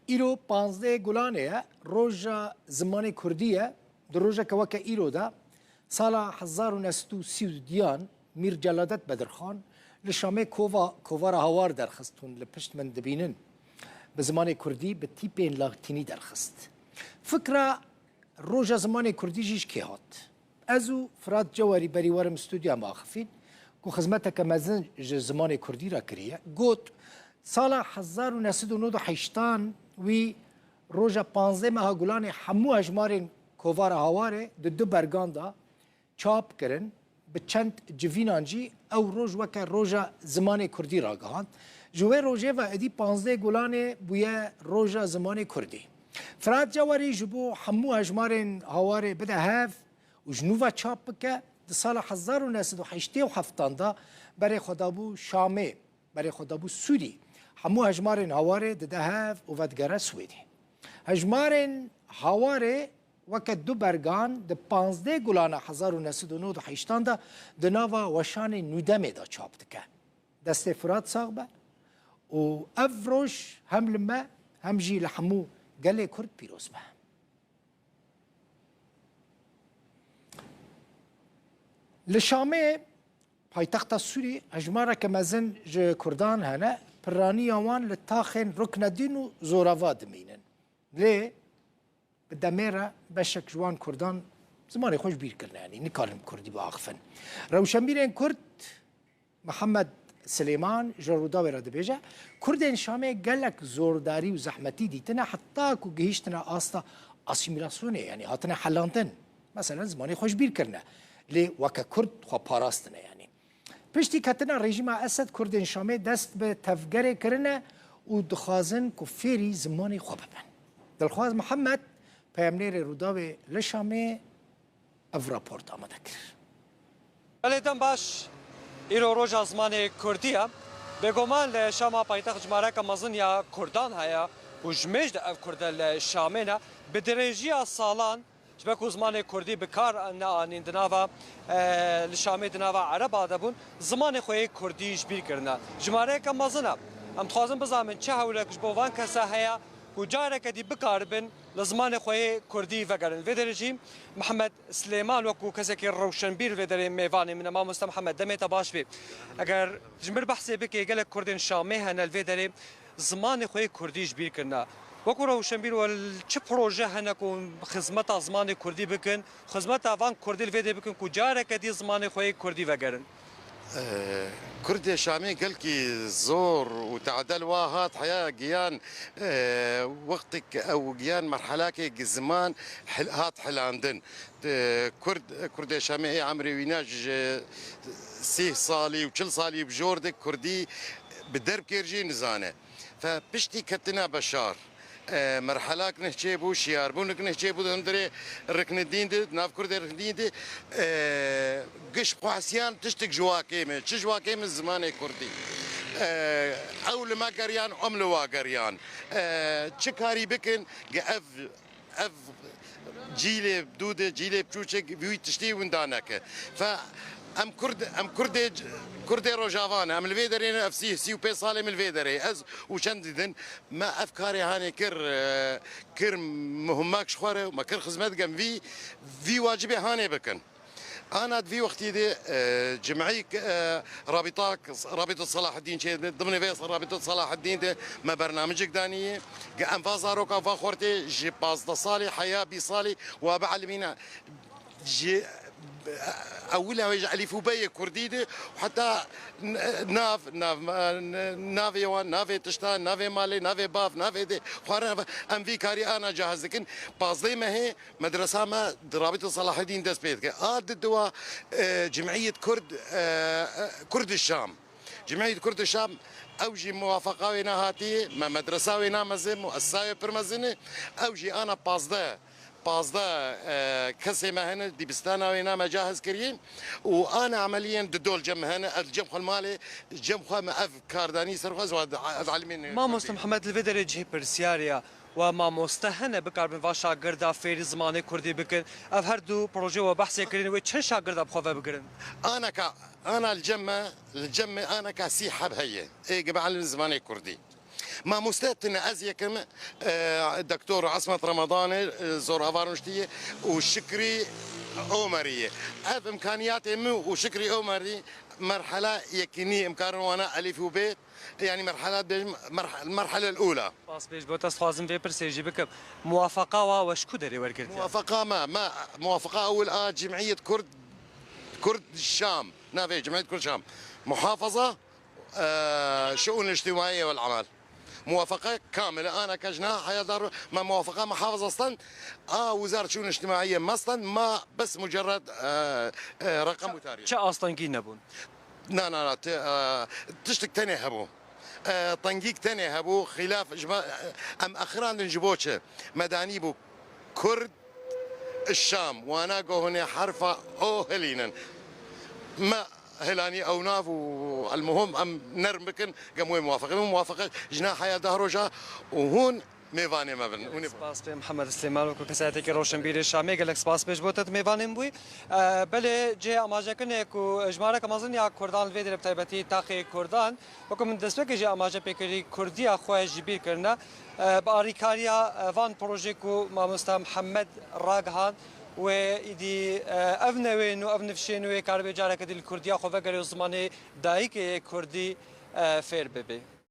ایرو 15 گلانه روژا زمان کردیه در روژا که وکه ایرو ده سال 1930 دیان میر جلادت بدرخان لشامه کووار هوار درخستون لپشت من دبینن به زمان کردی به تیپین لاغتینی درخست فکره روژا زمان کردی جیش که هات ازو فراد جواری بریوارم استودیا ماخفین که خدمتک مزن زمان کردی را کریه گوت سال 1998 وی روژا 15 ماه گلان همو اجمارین کووار هواره دو برگان دا چاپ کرن به چند جوینانجی او روژ وکه روژا زمان کردی را گهاند جوه روژه و ادی 15 گلان بویه روژا زمان کردی فراد جواری جبو همو اجمارین هواره بده هف و جنوبا چاپ بکه در سال 1987 دا برای خدابو شامه برای خدابو سوری همو هجمارن هواره ده هف و ودگره سویدی هجمارن هواره وقت دو برگان ده 15 گلانه 1998 دا ده ناوا وشان نودمه دا چاپ دکه دست فراد ساق به و افروش هم لما هم جی لحمو گله کرد پیروز به لشامه پایتخت سوری هجماره که مزن کردان هنه پرانی آوان لتاخن رکن دین و زوراوا دمینن لی بدمیره بشک جوان کردان زمانی خوش بیر کرنه یعنی نکارم کردی با آخفن روشنبیرین کرد محمد سلیمان جرودا ورد بیجه کردین شامه گلک زورداری و زحمتی دیتنه حتی که گهیشتنه آستا اسیمیلاسیونه یعنی هاتنه حلاندن مثلا زمانی خوش بیر کرنه لی وکه کرد خواه پاراستنه یعنی پشتی کتنا رژیم اسد کردین شامه دست به تفگره کرنه و دخوازن که فیری زمانی خواه ببن دلخواز محمد پیامنیر روداوی لشامه او راپورت آمده کرد بلیدن باش ایرو روژا زمان کردیه بگومان لشاما پایتخت جماره که مزن یا کردان هیا و جمجد او کرده لشامه نه به درجی سالان جبکو زمان کردی بکار نانین دناوا لشامی دناوا عرب آدابون زمان خوی کردی جبیر کرنا جماره کم مزنا ام تخوازن بزامن چه هولک جبوان کسا هیا و جاره کدی بکار بن لزمان خوی کردی وگرن و درجیم محمد سلیمان وکو کسی که روشنبیر و در میوانی من ما مست محمد دمیتا باش بی اگر جمر بحثی بکی گله کردن شامی هنل و در زمان خوی کردی جبیر کرنا وەکو ڕەوشەنبیر چه پرۆژە هەنەکۆن خزمەتە زمانی کوردی بکەن خزمەتە ئەوان کوردی لێدێ بکەن و جارێکە دی زمانی خۆی کوردی وەگەرن كردي شامي قلكي زور وتعدل واهات حياة جيان وقتك او جيان مرحلاك زمان هات حلاندن كردي شامي عمري ويناج سيه صالي وكل صالي بجوردك كردي بدرب كيرجي نزانه فبشتي كتنا بشار مرحلاك نهجيبو شياربونك نهجيبو دندري ركن الدين دي ناف كردي ركن الدين دي قش قواسيان تشتك جواكيمه تش جواكيمه زمان كردي اول ما قريان عملوا قريان تشكاري بكن اف جيلي بدوده جيلي بچوچك بيوي تشتي وندانك ف ام كردي روجافان ام الفيدرين اف سي وبي صالم الفيدري از وشنددن ما افكاري هاني كر مهماك شخوره وما كر خدمت قم في واجبي هاني بكن انا في وقتي دي جمعي رابطه صلاح الدين شيء ضمن فيصل رابطه صلاح الدين دي ما برنامجك دانيه انفازارو كافا خورتي جي باز صالي حياه بصالي وبعلمينا جي اولها يجعل فوبيه كرديده وحتى نافي وان نافي تشتان نافي مالي نافي باف نافي دي ام في كاري انا جاهز لكن باصدي ما هي مدرسه ما رابطه صلاح الدين دس بيتك الدواء جمعيه كرد الشام جمعيه كرد الشام اوجي موافقه وينا هاتي ما مدرسه وينا مزن مؤسسه برمزنه اوجي انا بازده كسي مهنه ديبستانا وينا مجهز كريم وانا عمليا دول جم هنا الجم المالي جم ما اف كارداني سرخز وعلمين ما مست محمد الفيدري جي برسياريا وما مستهنه بكار بن واشا غردا فير زمانه كردي بكن اف هر دو بروجي وبحث كرين و چن شاگرد بخوفه بگرن انا الجمه انا كسي حب هي اي قبل زمانه كردي ما مستقطنا أزيكم الدكتور عصمت رمضان زور أفارنشتية وشكري عمرية هذا إمكانياتي وشكري عمري مرحلة يكني إمكان وأنا ألف وبيت يعني المرحلة الأولى. باس بيج بوتاس خوازم في برسيجي بك موافقة وشكو دري ورقرتي موافقة ما موافقة أول جمعية كرد الشام نافي جمعية كرد الشام محافظة شؤون الاجتماعية والعمل موافقة كاملة أنا كجناح حياة دار ما موافقة محافظة أصلا وزارة الشؤون الاجتماعية ما أصلا ما بس مجرد رقم وتاريخ شا أصلا كي نبون لا تشتك تاني هبو طنقيق تاني هبو خلاف أم أخران نجبوش مداني بو كرد الشام وانا هنا حرفة او هلينا ما هلاني او ناف المهم ام نرمكن قاموا موافقه جناح يا دهروجا وهون ميفاني ما بن سپاس به محمد سلیمان و کساتی که روشنبیر شامی گلک سپاس بهش بودت میوانیم بوی بله جه آماجه کنه کو اجماع کمازن یا کردان ویدر بتایبتی تاخی کردان و کم دسته که جه آماجه پیکری کردی خواه جبیر کرنا با آریکاریا وان پروژه کو ماموستا محمد راگهان و ایدی افنوین و افنفشین و کار بجاره کدی کردیا خواه گلی زمانی دایی که کردی فیر ببی